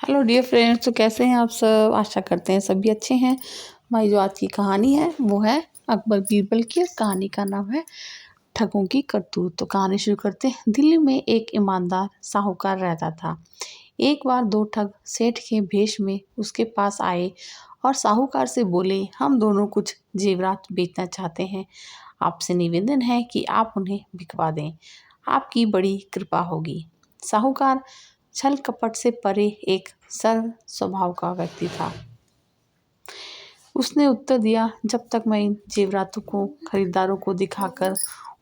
Hello dear friends, तो कैसे हैं आप सब। आशा करते हैं सभी अच्छे हैं। हमारी जो आज की कहानी है वो है अकबर बीरबल की। कहानी का नाम है ठगों की करतूत। तो कहानी शुरू करते हैं। दिल्ली में एक ईमानदार साहूकार रहता था। एक बार दो ठग सेठ के भेष में उसके पास आए और साहूकार से बोले, हम दोनों कुछ जेवरात बेचना चाहते हैं। आपसे निवेदन है कि आप उन्हें बिकवा दें, आपकी बड़ी कृपा होगी। साहूकार छल कपट से परे एक सरल स्वभाव का व्यक्ति था। उसने उत्तर दिया, जब तक मैं इन जेवरातों को खरीदारों को दिखाकर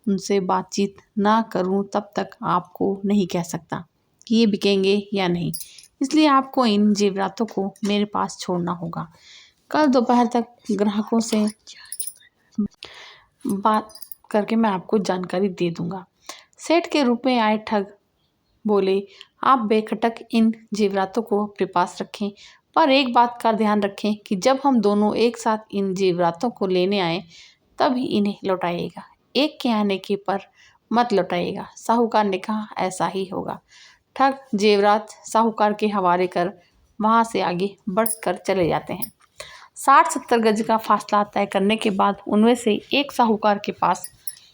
उनसे बातचीत ना करूं तब तक आपको नहीं कह सकता कि ये बिकेंगे या नहीं। इसलिए आपको इन जेवरातों को मेरे पास छोड़ना होगा। कल दोपहर तक ग्राहकों से बात करके मैं आपको जानकारी दे दूंगा। सेठ के रूप में आए ठग बोले, आप बेखटक इन जेवरातों को अपने पास रखें, पर एक बात का ध्यान रखें कि जब हम दोनों एक साथ इन जेवरातों को लेने आए तब ही इन्हें लौटाइएगा, एक के आने के पर मत लौटाइएगा। साहूकार ने कहा, ऐसा ही होगा। ठग जेवरात साहूकार के हवाले कर वहां से आगे बढ़कर चले जाते हैं। 60-70 गज का फासला तय करने के बाद उनमें से एक साहूकार के पास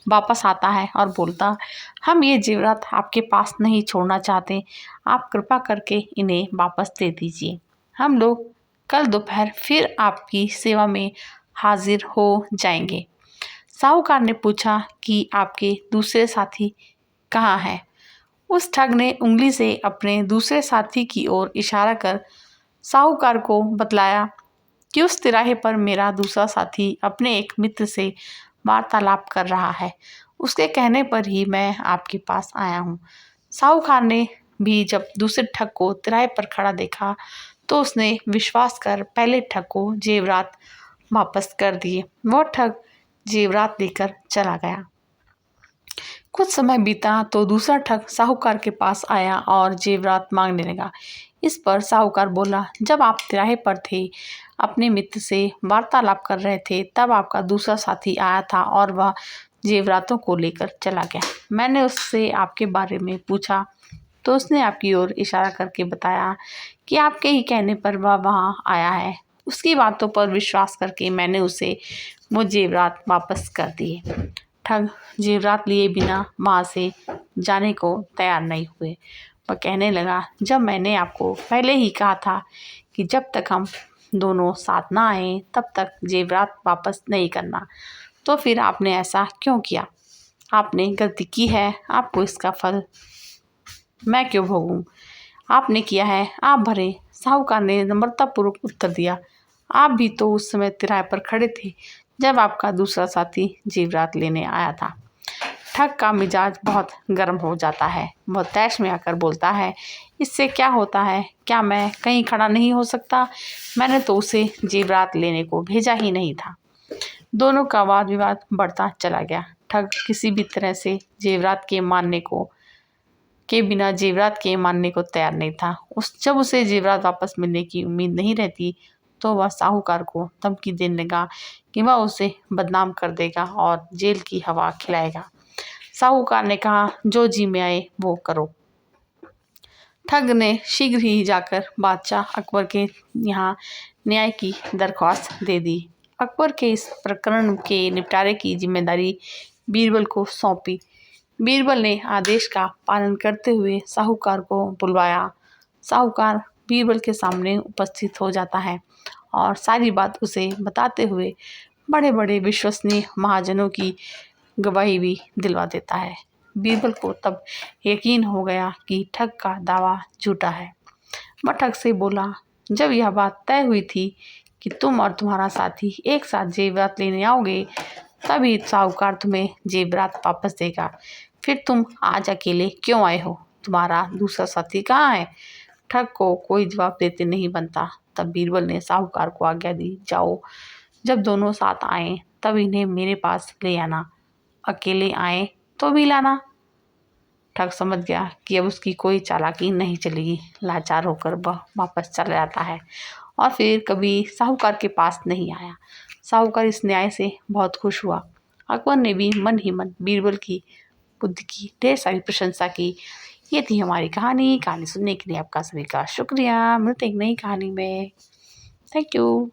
वापस आता है और बोलता, हम ये जेवरात आपके पास नहीं छोड़ना चाहते, आप कृपा करके इन्हें वापस दे दीजिए। हम लोग कल दोपहर फिर आपकी सेवा में हाजिर हो जाएंगे। साहूकार ने पूछा कि आपके दूसरे साथी कहाँ हैं? उस ठग ने उंगली से अपने दूसरे साथी की ओर इशारा कर साहूकार को बतलाया कि उस तिराहे पर मेरा दूसरा साथी अपने एक मित्र से वार्तालाप कर रहा है। उसके कहने पर ही मैं आपके पास आया हूँ। साहूकार ने भी जब दूसरे ठग को तिराहे पर खड़ा देखा तो उसने विश्वास कर पहले ठग को जेवरात वापस कर दिए। वो ठग जेवरात लेकर चला गया। कुछ समय बीता तो दूसरा ठग साहूकार के पास आया और जेवरात मांगने लगा। इस पर साहूकार बोला, जब आप तिराहे पर थे, अपने मित्र से वार्तालाप कर रहे थे, तब आपका दूसरा साथी आया था और वह जेवरातों को लेकर चला गया। मैंने उससे आपके बारे में पूछा तो उसने आपकी ओर इशारा करके बताया कि आपके ही कहने पर वह वहाँ आया है। उसकी बातों पर विश्वास करके मैंने उसे वो जेवरात वापस कर दिए। ठग जेवरात लिए बिना वहाँ से जाने को तैयार नहीं हुए। वह कहने लगा, जब मैंने आपको पहले ही कहा था कि जब तक हम दोनों साथ ना आए तब तक जेवरात वापस नहीं करना, तो फिर आपने ऐसा क्यों किया? आपने गलती की है, आपको इसका फल मैं क्यों भोगूं? आपने किया है, आप भरे। साहूकार ने नम्रतापूर्वक उत्तर दिया, आप भी तो उस समय तिराहे पर खड़े थे जब आपका दूसरा साथी जेवरात लेने आया था। ठग का मिजाज बहुत गर्म हो जाता है। वह तैश में आकर बोलता है, इससे क्या होता है? क्या मैं कहीं खड़ा नहीं हो सकता? मैंने तो उसे जेवरात लेने को भेजा ही नहीं था। दोनों का वाद विवाद बढ़ता चला गया। ठग किसी भी तरह से जेवरात के मानने को तैयार नहीं था। जब उसे जेवरात वापस मिलने की उम्मीद नहीं रहती तो वह साहूकार को धमकी देने लगा कि वह उसे बदनाम कर देगा और जेल की हवा खिलाएगा। साहूकार ने कहा, जो जी में आए वो करो। ठग ने शीघ्र ही जाकर बादशाह अकबर के यहाँ न्याय की दरख्वास्त दे दी। अकबर के इस प्रकरण के निपटारे की जिम्मेदारी बीरबल को सौंपी। बीरबल ने आदेश का पालन करते हुए साहूकार को बुलवाया। साहूकार बीरबल के सामने उपस्थित हो जाता है और सारी बात उसे बताते हुए बड़े बड़े विश्वसनीय महाजनों की गवाही भी दिलवा देता है। बीरबल को तब यकीन हो गया कि ठग का दावा झूठा है। वह ठग से बोला, जब यह बात तय हुई थी कि तुम और तुम्हारा साथी एक साथ जेवरात लेने आओगे, तभी साहूकार तुम्हें जेवरात वापस देगा। फिर तुम आज अकेले क्यों आए हो? तुम्हारा दूसरा साथी कहाँ है? ठग को कोई जवाब देते नहीं बनता। तब बीरबल ने साहूकार को आज्ञा दी, जाओ, जब दोनों साथ आए तब इन्हें मेरे पास ले आना, अकेले आए तो भी लाना। ठग समझ गया कि अब उसकी कोई चालाकी नहीं चलेगी। लाचार होकर वह वापस चला जाता है और फिर कभी साहूकार के पास नहीं आया। साहूकार इस न्याय से बहुत खुश हुआ। अकबर ने भी मन ही मन बीरबल की बुद्धि की ढेर सारी प्रशंसा की। ये थी हमारी कहानी सुनने के लिए आपका सभी का शुक्रिया। मिलते हैं एक नई कहानी में। Thank you.